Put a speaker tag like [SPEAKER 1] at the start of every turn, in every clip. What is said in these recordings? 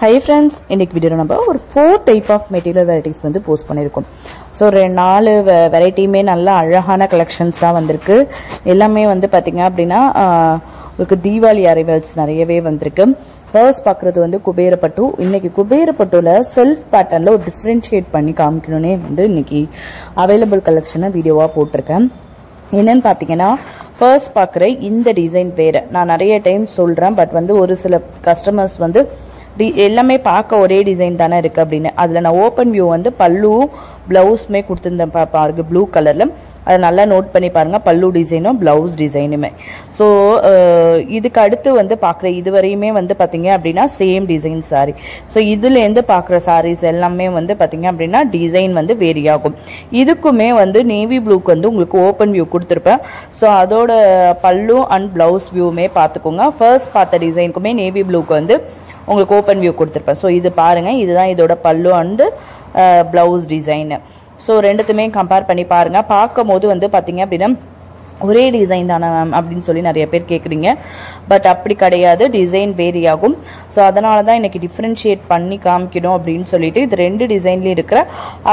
[SPEAKER 1] Hi friends, இன்னைக்கு வீடியோல நம்ம ஒரு 4 டைப் ஆஃப் மெட்டீரியல் வெரைட்டிஸ் வந்து போஸ்ட் பண்ணிருக்கோம். சோ நாலு வெரைட்டியுமே நல்ல அழகான கலெக்ஷன்ஸ் தான் வந்திருக்கு. எல்லாமே வந்து பாத்தீங்க அப்படினா உங்களுக்கு தீபாவளி அரைவல்ஸ் நிறையவே வந்திருக்கு. ஃபர்ஸ்ட் பார்க்குறது வந்து குபேரப்பட்டு. இன்னைக்கு குபேரப்பட்டுல செல்ஃப் பேட்டர்ன்ல ஒரு டிஃபரன்ஷியேட் பண்ணி காமிக்கணும்னே வந்து இன்னைக்கு அவைலபிள் கலெக்ஷனை வீடியோவா போட்டிருக்கேன். என்னன்னு பாத்தீங்கன்னா ஃபர்ஸ்ட் பார்க்குற இந்த டிசைன் வேற. நான் நிறைய டைம் சொல்றேன், பட் வந்து ஒரு சில கஸ்டமர்ஸ் வந்து எல்லாமே பார்க்க ஒரே டிசைன் தானே இருக்கு அப்படின்னு. அதில் நான் ஓப்பன் வியூ வந்து பல்லுவும் பிளவுஸுமே கொடுத்துருந்தேன் பாருங்க, ப்ளூ கலர்ல. அதை நல்லா நோட் பண்ணி பாருங்க, பல்லு டிசைனும் பிளவுஸ் டிசைனுமே. ஸோ இதுக்கு அடுத்து வந்து பார்க்குற இதுவரையுமே வந்து பார்த்தீங்க அப்படின்னா சேம் டிசைன் சாரி. ஸோ இதுலேருந்து பார்க்குற சாரீஸ் எல்லாமே வந்து பார்த்தீங்க அப்படின்னா டிசைன் வந்து வேரி ஆகும். இதுக்குமே வந்து நேவி ப்ளூக்கு வந்து உங்களுக்கு ஓப்பன் வியூ கொடுத்துருப்பேன். ஸோ அதோட பல்லு அண்ட் பிளவுஸ் வியூமே பார்த்துக்கோங்க. ஃபர்ஸ்ட் பார்த்த டிசைனுக்குமே நேவி ப்ளூக்கு வந்து உங்களுக்கு ஓப்பன் வியூ கொடுத்துருப்பேன். ஸோ இது பாருங்க, இதுதான் இதோட பல்லு அண்டு பிளவுஸ் டிசைனு. ஸோ ரெண்டுத்துமே கம்பேர் பண்ணி பாருங்க. பார்க்கும் போது வந்து பார்த்தீங்க அப்படின்னா ஒரே டிசைன் தானே மேம் அப்படின்னு சொல்லி நிறைய பேர் கேட்குறீங்க. பட் அப்படி கிடையாது, டிசைன் வேரி ஆகும். ஸோ அதனால தான் இன்னைக்கு டிஃப்ரென்ஷியேட் பண்ணி காமிக்கணும் அப்படின்னு சொல்லிட்டு இது ரெண்டு டிசைன்லேயும் இருக்கிற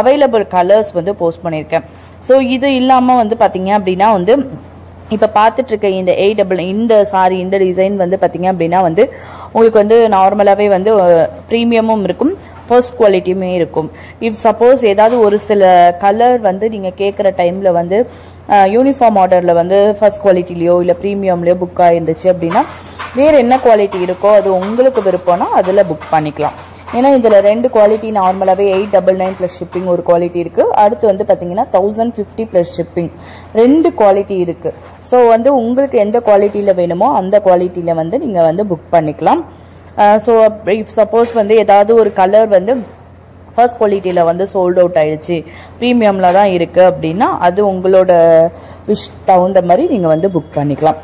[SPEAKER 1] அவைலபிள் கலர்ஸ் வந்து போஸ்ட் பண்ணியிருக்கேன். ஸோ இது இல்லாமல் வந்து பார்த்தீங்க அப்படின்னா வந்து இப்போ பார்த்துட்டு இருக்க இந்த இந்த சாரி இந்த டிசைன் வந்து பார்த்தீங்க அப்படின்னா வந்து உங்களுக்கு வந்து நார்மலாகவே வந்து ப்ரீமியமும் இருக்கும், ஃபர்ஸ்ட் குவாலிட்டியுமே இருக்கும். இஃப் சப்போஸ் ஏதாவது ஒரு சில கலர் வந்து நீங்கள் கேட்குற டைமில் வந்து யூனிஃபார்ம் ஆர்டரில் வந்து ஃபர்ஸ்ட் குவாலிட்டிலையோ இல்லை ப்ரீமியம்லையோ புக் ஆகிருந்துச்சு அப்படின்னா வேறு என்ன குவாலிட்டி இருக்கோ அது உங்களுக்கு விருப்பம்னா அதில் புக் பண்ணிக்கலாம். ஏன்னா இதில் ரெண்டு குவாலிட்டி நார்மலாகவே 899 ப்ளஸ் ஷிப்பிங் ஒரு குவாலிட்டி இருக்குது. அடுத்து வந்து பார்த்தீங்கன்னா 1050 ப்ளஸ் ஷிப்பிங் ரெண்டு குவாலிட்டி இருக்குது. ஸோ வந்து உங்களுக்கு எந்த குவாலிட்டியில் வேணுமோ அந்த குவாலிட்டியில் வந்து நீங்கள் வந்து புக் பண்ணிக்கலாம். ஸோ இஃப் சப்போஸ் வந்து ஏதாவது ஒரு கலர் வந்து ஃபர்ஸ்ட் குவாலிட்டியில் வந்து சோல்ட் அவுட் ஆயிடுச்சு, ப்ரீமியமில் தான் இருக்குது அப்படின்னா அது உங்களோட விஷ் தகுந்த மாதிரி நீங்கள் வந்து புக் பண்ணிக்கலாம்.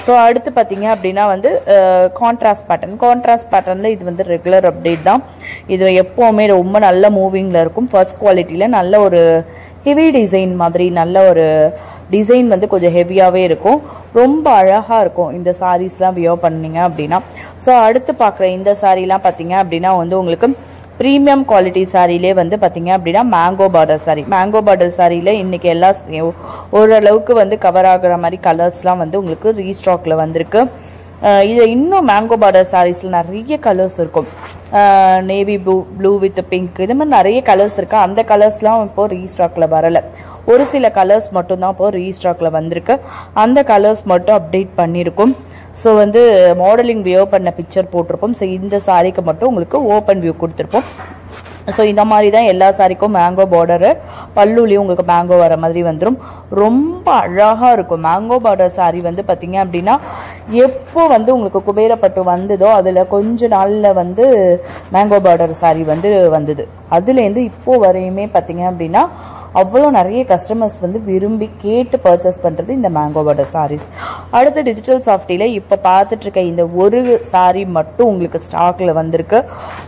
[SPEAKER 1] ஸோ அடுத்து பார்த்தீங்க அப்படின்னா வந்து கான்ட்ராஸ்ட் பேட்டர்னில் இது வந்து ரெகுலர் அப்டேட் தான். இது எப்போவுமே ரொம்ப நல்ல மூவிங்கில் இருக்கும். ஃபர்ஸ்ட் குவாலிட்டியில் நல்ல ஒரு ஹெவி டிசைன் மாதிரி நல்ல ஒரு டிசைன் வந்து கொஞ்சம் ஹெவியாகவே இருக்கும், ரொம்ப அழகாக இருக்கும் இந்த சாரீஸ்லாம் வியர் பண்ணீங்க அப்படின்னா. ஸோ அடுத்து பார்க்குற இந்த சாரீலாம் பார்த்தீங்க அப்படின்னா வந்து உங்களுக்கு ப்ரீமியம் குவாலிட்டி சாரிலே வந்து பார்த்தீங்க அப்படின்னா மேங்கோ பார்டர் சாரியில் இன்னைக்கு எல்லா ஓரளவுக்கு வந்து கவர் ஆகுற மாதிரி கலர்ஸ்லாம் வந்து உங்களுக்கு ரீஸ்டாக்ல வந்திருக்கு. இது இன்னும் மேங்கோ பார்டர் சாரீஸில் நிறைய கலர்ஸ் இருக்கும். நேவி ப்ளூ வித் பிங்க் இது மாதிரி நிறைய கலர்ஸ் இருக்கு. அந்த கலர்ஸ்லாம் இப்போ ரீஸ்டாக்ல வரலை, ஒரு சில கலர்ஸ் மட்டும் தான் இப்போ ரீஸ்டாக்ல வந்திருக்கு. அந்த கலர்ஸ் மட்டும் அப்டேட் பண்ணியிருக்கும். ஸோ வந்து மாடலிங் வியோ பண்ண பிக்சர் போட்டிருப்போம். ஸோ இந்த சாரிக்கு மட்டும் உங்களுக்கு ஓப்பன் வியூ கொடுத்துருப்போம். ஸோ இந்த மாதிரி தான் எல்லா சாரிக்கும் மேங்கோ பார்டரு, பல்லுலேயும் உங்களுக்கு மேங்கோ வர மாதிரி வந்துடும். ரொம்ப அழகாக இருக்கும். மேங்கோ பார்டர் சாரி வந்து பார்த்தீங்க அப்படின்னா எப்போ வந்து உங்களுக்கு குபேரப்பட்டு வந்ததோ அதில் கொஞ்ச நாளில் வந்து மேங்கோ பார்டர் சாரி வந்து வந்தது. அதுலேருந்து இப்போ வரையுமே பார்த்தீங்க அப்படின்னா அவ்வளோ நிறைய கஸ்டமர்ஸ் வந்து விரும்பி கேட்டு பர்ச்சேஸ் பண்ணுறது இந்த மேங்கோ பார்டர் சாரீஸ். அடுத்து டிஜிட்டல் சாஃப்டியில் இப்போ பார்த்துட்டு இருக்க இந்த ஒரு சாரீ மட்டும் உங்களுக்கு ஸ்டாக்ல வந்திருக்கு.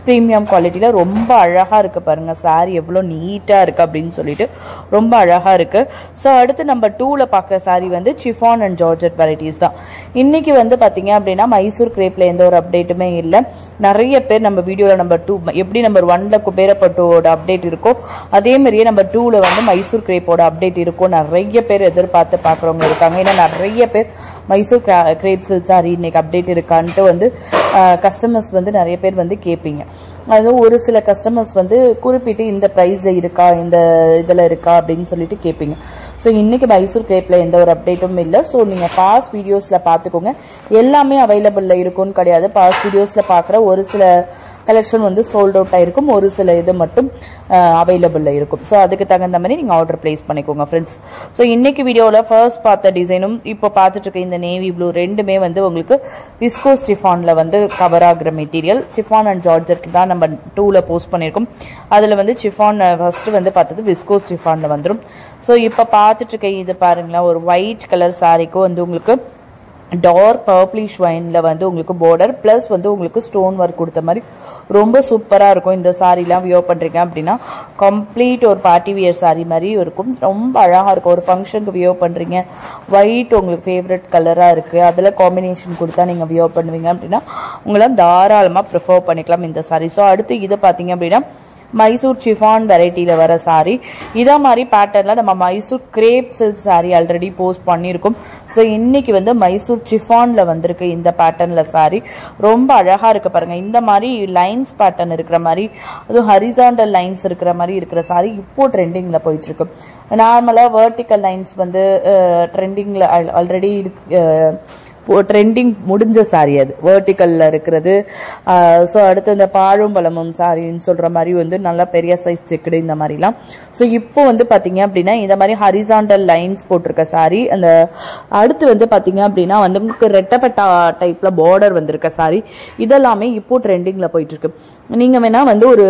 [SPEAKER 1] ப்ரீமியம் குவாலிட்டியில் ரொம்ப அழகாக இருக்குது பாருங்கள், சாரீ எவ்வளோ நீட்டாக இருக்குது அப்படின்னு சொல்லிட்டு ரொம்ப அழகாக இருக்குது. ஸோ அடுத்து நம்பர் 2ல் பார்க்குற சாரீ வந்து சிஃபான் அண்ட் ஜார்ஜெட் வெரைட்டிஸ் தான். இன்னைக்கு வந்து பார்த்தீங்க அப்படின்னா மைசூர் கிரேப்பில் எந்த ஒரு அப்டேட்டுமே இல்லை. நிறைய பேர் நம்ம வீடியோவில் நம்பர் 2 எப்படி நம்பர் 1ல் குபேரப்பட்டோட அப்டேட் இருக்கோ அதே மாதிரியே நம்பர் 2ல் வந்து மைசூர் கிரேப்போட அப்டேட் இருக்கும். நிறைய பேர் எதிர்பார்த்து பார்க்குறவங்க இருக்காங்க. ஏன்னா நிறைய பேர் மைசூர் கிரேப் சில்க் சாரி இன்னைக்கு அப்டேட் இருக்கான்ட்டு வந்து கஸ்டமர்ஸ் வந்து நிறைய பேர் வந்து கேட்பீங்க. அது ஒரு சில கஸ்டமர்ஸ் வந்து குறிப்பிட்டு இந்த ப்ரைஸில் இருக்கா இந்த இதில் இருக்கா அப்படின்னு சொல்லிட்டு கேட்பீங்க. ஸோ இன்னைக்கு மைசூர் கிரேப்பில் எந்த ஒரு அப்டேட்டும் இல்லை. ஸோ நீங்கள் பாஸ்ட் வீடியோஸில் பார்த்துக்கோங்க, எல்லாமே அவைலபிளில் இருக்கும்னு கிடையாது. பாஸ்ட் வீடியோஸில் பார்க்குற ஒரு சில கலெக்ஷன் வந்து சோல்ட் அவுட் ஆயிருக்கும், ஒரு சில இது மட்டும் அவைலபிளில் இருக்கும். ஸோ அதுக்கு தகுந்த மாதிரி நீங்கள் ஆர்டர் பிளேஸ் பண்ணிக்கோங்க ஃப்ரெண்ட்ஸ். ஸோ இன்னைக்கு வீடியோவில் ஃபர்ஸ்ட் பார்த்த டிசைனும் இப்போ பார்த்துட்டு இருக்க இந்த நேவி ப்ளூ ரெண்டுமே வந்து உங்களுக்கு விஸ்கோஸ் சிஃபானில் வந்து கவர் ஆகுற மெட்டீரியல். சிஃபான் அண்ட் ஜார்ஜெட் தான் நம்ம 2ல் போஸ்ட் பண்ணியிருக்கோம். அதில் வந்து சிஃபான் ஃபர்ஸ்ட் வந்து பார்த்தது விஸ்கோஸ் சிஃபானில் வந்துடும். ஸோ இப்போ பார்த்துட்டு இருக்க இது பாருங்களேன், ஒரு ஒயிட் கலர் சாரிக்கும் வந்து உங்களுக்கு டார்க் பர்ப்ளிஷ் வைன்ல வந்து உங்களுக்கு பார்டர் பிளஸ் வந்து உங்களுக்கு ஸ்டோன் ஒர்க் கொடுத்த மாதிரி ரொம்ப சூப்பரா இருக்கும். இந்த சாரீலாம் வியர் பண்றீங்க அப்படின்னா கம்ப்ளீட் ஒரு பார்ட்டி வியர் சாரீ மாதிரி இருக்கும். ரொம்ப அழகா இருக்கும். ஒரு ஃபங்க்ஷனுக்கு வியர் பண்றீங்க, ஒயிட் உங்களுக்கு ஃபேவரட் கலரா இருக்கு, அதுல காம்பினேஷன் கொடுத்தா நீங்க வியர் பண்ணுவீங்க அப்படின்னா உங்களால தாராளமா ப்ரிஃபர் பண்ணிக்கலாம் இந்த சாரீ. ஸோ அடுத்து இதை பார்த்தீங்க அப்படின்னா மைசூர் சிஃபான் வெரைட்டியில் வர சாரீ. இதே மாதிரி பேட்டர்னில் நம்ம Mysore grape silk sari already post பண்ணியிருக்கோம். ஸோ இன்னைக்கு வந்து மைசூர் சிஃபானில் வந்திருக்கு இந்த பேட்டர்னில் சாரீ. ரொம்ப அழகாக இருக்குது பாருங்கள். இந்த மாதிரி லைன்ஸ் பேட்டர்ன் இருக்கிற மாதிரி, அதுவும் ஹரிசாண்டல் லைன்ஸ் இருக்கிற மாதிரி இருக்கிற சாரீ இப்போ ட்ரெண்டிங்கில் போயிட்டுருக்கு. நார்மலாக வெர்டிக்கல் லைன்ஸ் வந்து ட்ரெண்டிங்கில் ஆல்ரெடி ட்ரெண்டிங் முடிஞ்ச சாரி, அது வெர்டிக்கல்ல இருக்கிறது. ஸோ அடுத்து இந்த பாழும் பழமும் சாரின்னு சொல்ற மாதிரி வந்து நல்லா பெரிய சைஸ் செக்குடு இந்த மாதிரிலாம். ஸோ இப்போ வந்து பாத்தீங்க அப்படின்னா இந்த மாதிரி ஹரிசாண்டல் லைன்ஸ் போட்டிருக்க சாரி. அந்த அடுத்து வந்து பாத்தீங்க அப்படின்னா வந்து உங்களுக்கு ரெட்டப்பட்டா டைப்ல பார்டர் வந்திருக்க சாரி. இதெல்லாமே இப்போ ட்ரெண்டிங்ல போயிட்டு இருக்கு. நீங்க வேணா வந்து ஒரு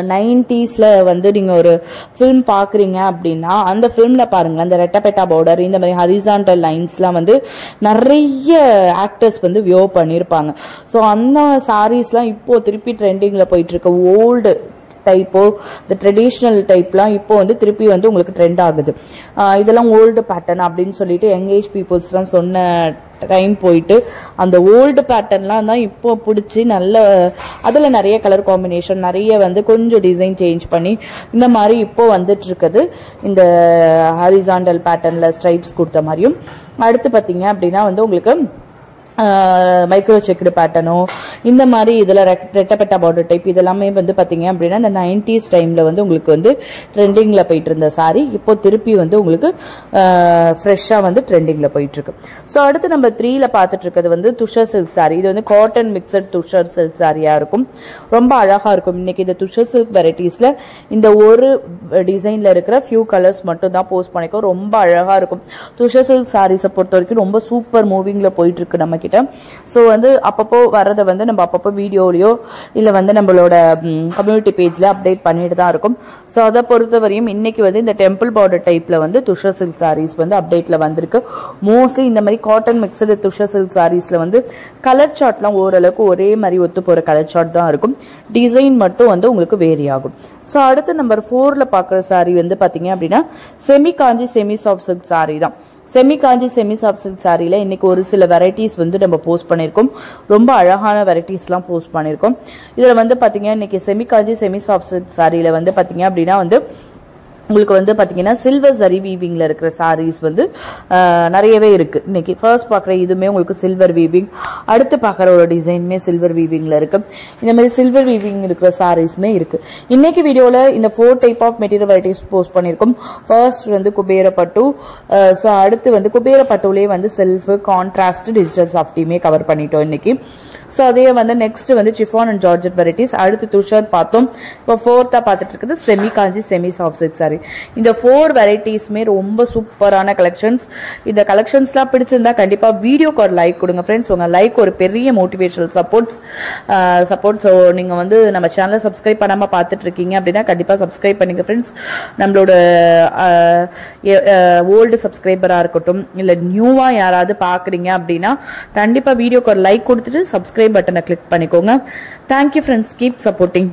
[SPEAKER 1] 90s வந்து நீங்க ஒரு ஃபிலிம் பாக்குறீங்க அப்படின்னா அந்த ஃபிலிம்ல பாருங்க, அந்த ரெட்டப்பெட்டா பார்டர் இந்த மாதிரி ஹரிசாண்டல் லைன்ஸ்லாம் வந்து நிறைய ஆக்டர்ஸ் வந்து வியர் பண்ணியிருப்பாங்க. ஸோ அந்த சாரீஸ்லாம் இப்போ திருப்பி ட்ரெண்டிங்ல போயிட்டு இருக்கு. ஓல்டு டைப்போ இந்த ட்ரெடிஷ்னல் டைப்லாம் இப்போ வந்து திருப்பி வந்து உங்களுக்கு ட்ரெண்ட் ஆகுது. இதெல்லாம் ஓல்டு பேட்டர்ன் அப்படின்னு சொல்லிட்டு யங்கேஜ் பீப்புள்ஸ்லாம் சொன்ன டைம் போயிட்டு அந்த ஓல்டு பேட்டர்ன்லாம் தான் இப்போ பிடிச்சி நல்ல அதில் நிறைய கலர் காம்பினேஷன், நிறைய வந்து கொஞ்சம் டிசைன் சேஞ்ச் பண்ணி இந்த மாதிரி இப்போ வந்துட்டு இருக்குது. இந்த ஹரிசாண்டல் பேட்டர்னில் ஸ்ட்ரைப்ஸ் கொடுத்த மாதிரியும். அடுத்து பார்த்தீங்க அப்படின்னா வந்து உங்களுக்கு மைக்ரோ செக்குடு பேட்டர்னோ இந்த மாதிரி இதில் ரெட்டப்பட்டா பார்டர் டைப் இதெல்லாமே வந்து பார்த்தீங்க அப்படின்னா இந்த 90s டைமில் வந்து உங்களுக்கு வந்து ட்ரெண்டிங்கில் போயிட்டு இருந்த சாரி இப்போ திருப்பி வந்து உங்களுக்கு ஃப்ரெஷ்ஷாக வந்து ட்ரெண்டிங்கில் போயிட்டு இருக்கு. ஸோ அடுத்து நம்ம 3ல பார்த்துட்டு இருக்கிறது வந்து துஷர் சில்க் சாரி. இது வந்து காட்டன் மிக்சட் துஷர் சில்க் சாரியாக இருக்கும். ரொம்ப அழகாக இருக்கும். இன்னைக்கு இந்த துஷர் சில்க் வெரைட்டிஸில் இந்த ஒரு டிசைனில் இருக்கிற ஃபியூ கலர்ஸ் மட்டும் தான் போஸ்ட் பண்ணிக்கோ. ரொம்ப அழகாக இருக்கும். துஷர் சில்க் சாரீஸை பொறுத்த வரைக்கும் ரொம்ப சூப்பர் மூவிங்கில் போயிட்டு இருக்கு நம்ம கிட்ட. ஸோ வந்து அப்பப்போ வரதை வந்து நம்ம அப்பப்போ வீடியோலையோ இல்லை வந்து நம்மளோட கம்யூனிட்டி பேஜ்ல அப்டேட் பண்ணிட்டு தான் இருக்கும். ஸோ அதை பொறுத்தவரையும் இன்னைக்கு வந்து இந்த டெம்பிள் பார்டர் டைப்ல வந்து துஷர் சில்க் சாரீஸ் வந்து அப்டேட்ல வந்திருக்கு. மோஸ்ட்லி இந்த மாதிரி காட்டன் மிக்சடு துஷர் சில்க் சாரீஸ்ல வந்து கலர் சார்ட்லாம் ஓரளவுக்கு ஒரே மாதிரி ஒத்து போற கலர் சார்ட் தான் இருக்கும். டிசைன் மட்டும் வந்து உங்களுக்கு வேரி ஆகும். ஸோ அடுத்து நம்பர் 4ல பார்க்குற சாரீ வந்து பார்த்தீங்க அப்படின்னா செமி காஞ்சி செமி சாஃப்ட் சில்க் சாரீ தான். செமி காஞ்சி செமி சாஃப்ட் சில்க் சாரியில இன்னைக்கு ஒரு சில வெரைட்டிஸ் வந்து நம்ம போஸ்ட் பண்ணியிருக்கோம். ரொம்ப அழகான வெரைட்டிஸ்லாம் போஸ்ட் பண்ணியிருக்கோம். இதில் வந்து பார்த்தீங்க இன்னைக்கு செமி காஞ்சி செமி சாஃப்ட் சில்க் சாரியில வந்து பார்த்தீங்க அப்படின்னா வந்து உங்களுக்கு வந்து பாத்தீங்கன்னா சில்வர் ஜரி வீவிங்ல இருக்கிற சாரீஸ் வந்து நிறையவே இருக்கு. இன்னைக்கு ஃபர்ஸ்ட் பார்க்குற இதுமே உங்களுக்கு சில்வர் வீவிங், அடுத்து பார்க்குற ஒரு டிசைனுமே சில்வர் வீவிங்ல இருக்கு. இந்த மாதிரி சில்வர் வீவிங் இருக்கிற சாரீஸ்மே இருக்கு. இன்னைக்கு வீடியோல இந்த 4 type of material varieties post பண்ணியிருக்கோம். ஃபர்ஸ்ட் வந்து குபேர பட்டு, ஸோ அடுத்து வந்து குபேர பட்டுலேயே வந்து செல்ஃப் கான்ட்ராஸ்ட் டிஜிட்டல் சாஃப்டியுமே கவர் பண்ணிட்டோம் இன்னைக்கு. ஸோ அதே வந்து நெக்ஸ்ட் வந்து சிஃபான் அண்ட் ஜார்ஜெட் வெரைட்டிஸ், அடுத்து துஷார் பார்த்தோம். இப்போ 4th பார்த்துட்டு இருக்குது செமி காஞ்சி செமி சாஃப்ட் சில்க் சாரி. இந்த 4 வெரைட்டிஸ்மே ரொம்ப சூப்பரான கலெக்ஷன்ஸ். இந்த கலெக்ஷன்ஸ்லாம் பிடிச்சிருந்தா கண்டிப்பா வீடியோக்கு ஒரு லைக் கொடுங்க ஃப்ரெண்ட்ஸ். உங்க லைக் ஒரு பெரிய மோட்டிவேஷனல் சப்போர்ட். ஸோ நீங்க வந்து நம்ம சேனலை சப்ஸ்கிரைப் பண்ணாம பார்த்துட்டு இருக்கீங்க அப்படின்னா கண்டிப்பா சப்ஸ்கிரைப் பண்ணுங்க ஃப்ரெண்ட்ஸ். நம்மளோட ஓல்டு சப்ஸ்கிரைபரா இருக்கட்டும் இல்ல நியூவா யாராவது பாக்குறீங்க அப்படின்னா கண்டிப்பா வீடியோக்கு ஒரு லைக் கொடுத்துட்டு சப்ஸ்கிரைப் பட்டனை கிளிக் பண்ணிக்கோங்க. Thank you friends, keep supporting.